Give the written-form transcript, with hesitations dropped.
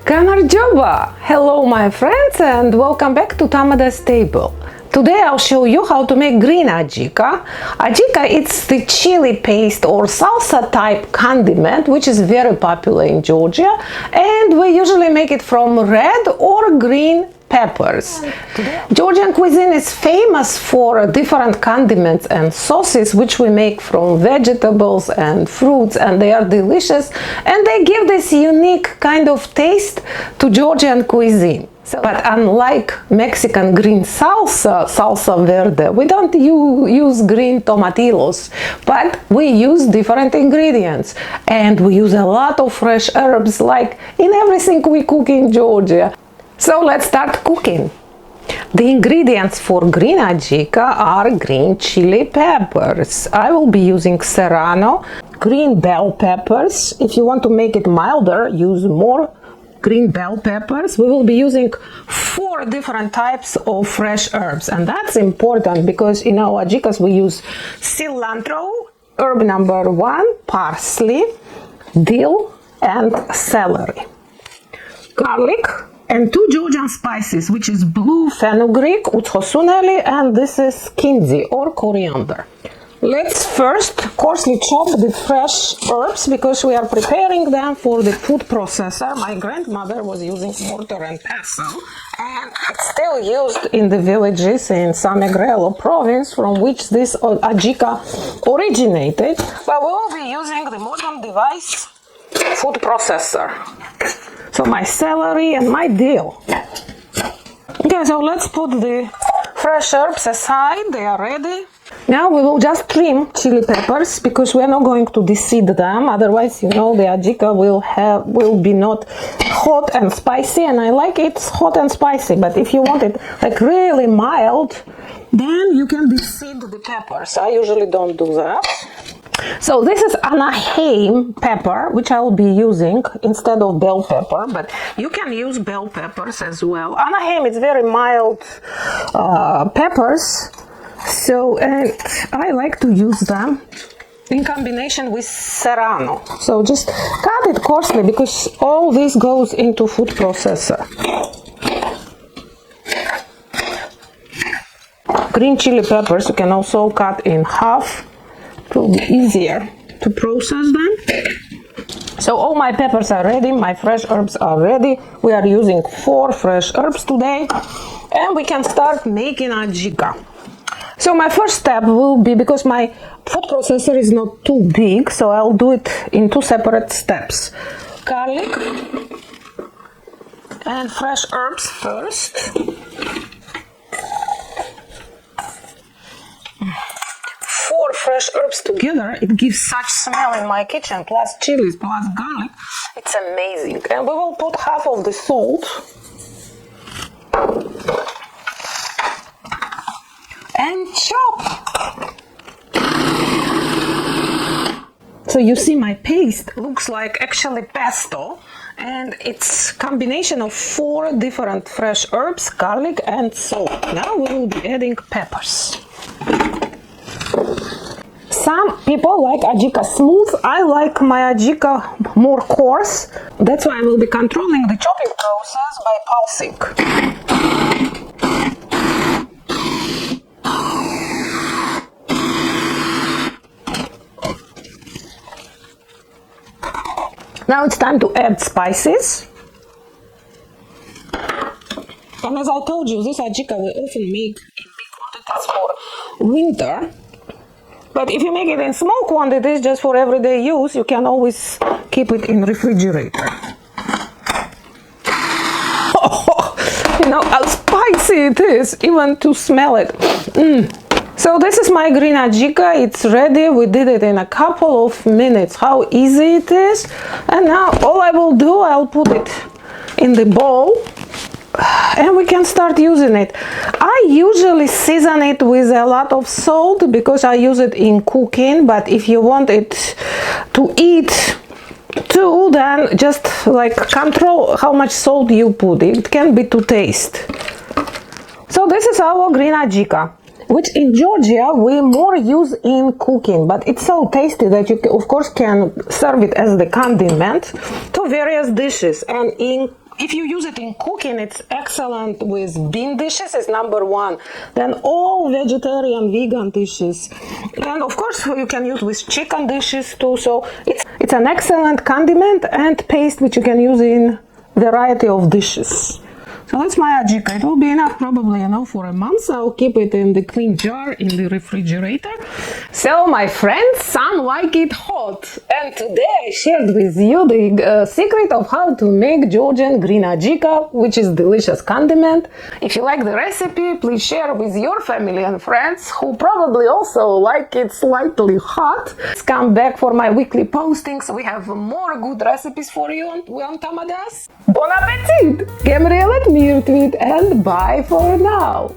Kamarjoba! Hello my friends and welcome back to Tamada's table. Today I'll show you how to make green ajika. Ajika it's the chili paste or salsa type condiment which is very popular in Georgia, and we usually make it from red or green peppers. Georgian cuisine is famous for different condiments and sauces which we make from vegetables and fruits, and they are delicious and they give this unique kind of taste to Georgian cuisine. But unlike Mexican green salsa verde, we don't use green tomatillos, but we use different ingredients, and we use a lot of fresh herbs like in everything we cook in Georgia. So let's start cooking. The ingredients for green ajika are green chili peppers. I will be using serrano, green bell peppers. If you want to make it milder, use more green bell peppers. We will be using 4 different types of fresh herbs, and that's important because in our ajikas we use cilantro, herb number 1, parsley, dill and celery, garlic, and 2 Georgian spices, which is blue fenugreek, utsjosuneli, and this is kinzi or coriander. Let's first coarsely chop the fresh herbs because we are preparing them for the food processor. My grandmother was using mortar and pestle, and it's still used in the villages in San Negrello province from which this ajika originated, but we will be using the modern device food processor. So my celery and my dill. Okay, so let's put the fresh herbs aside, they are ready. Now we will just trim chili peppers because we are not going to deseed them, otherwise you know the ajika will be not hot and spicy, and I like it hot and spicy, but if you want it like really mild, then you can deseed the peppers. I usually don't do that. So this is Anaheim pepper, which I will be using instead of bell pepper, but you can use bell peppers as well. Anaheim is very mild peppers, so I like to use them in combination with serrano. So just cut it coarsely because all this goes into food processor. Green chili peppers you can also cut in half. It will be easier to process them. So all my peppers are ready, my fresh herbs are ready. We are using 4 fresh herbs today, and we can start making ajika. So my first step will be, because my food processor is not too big, so I'll do it in 2 separate steps. Garlic and fresh herbs first. 4 fresh herbs together, it gives such smell in my kitchen, plus chilies, plus garlic. It's amazing. And we will put half of the salt. And chop. So you see my paste looks like actually pesto, and it's combination of 4 different fresh herbs, garlic and salt. Now we will be adding peppers. Some people like ajika smooth. I like my ajika more coarse. That's why I will be controlling the chopping process by pulsing. Now it's time to add spices. And as I told you, this ajika we often make in big quantities for winter. But if you make it in small quantities just for everyday use, you can always keep it in refrigerator. You know how spicy it is, even to smell it. So this is my green ajika, it's ready. We did it in a couple of minutes. How easy it is. And now all I will do, I'll put it in the bowl and we can start using it. I usually season it with a lot of salt because I use it in cooking, but if you want it to eat too, then just like control how much salt you put. It can be to taste. So this is our green ajika, which in Georgia we more use in cooking, but it's so tasty that you of course can serve it as the condiment to various dishes. And in If you use it in cooking, it's excellent with bean dishes, is number one. Then all vegetarian, vegan dishes. And of course, you can use with chicken dishes too. So it's an excellent condiment and paste which you can use in variety of dishes. So that's my Ajika. It will be enough probably, for a month. I'll keep it in the clean jar in the refrigerator. So my friends, some like it hot. And today I shared with you the secret of how to make Georgian green Ajika, which is delicious condiment. If you like the recipe, please share with your family and friends who probably also like it slightly hot. Come back for my weekly postings. We have more good recipes for you on Tamadas. Bon appetit! Gabriele at Mirtweet, and bye for now.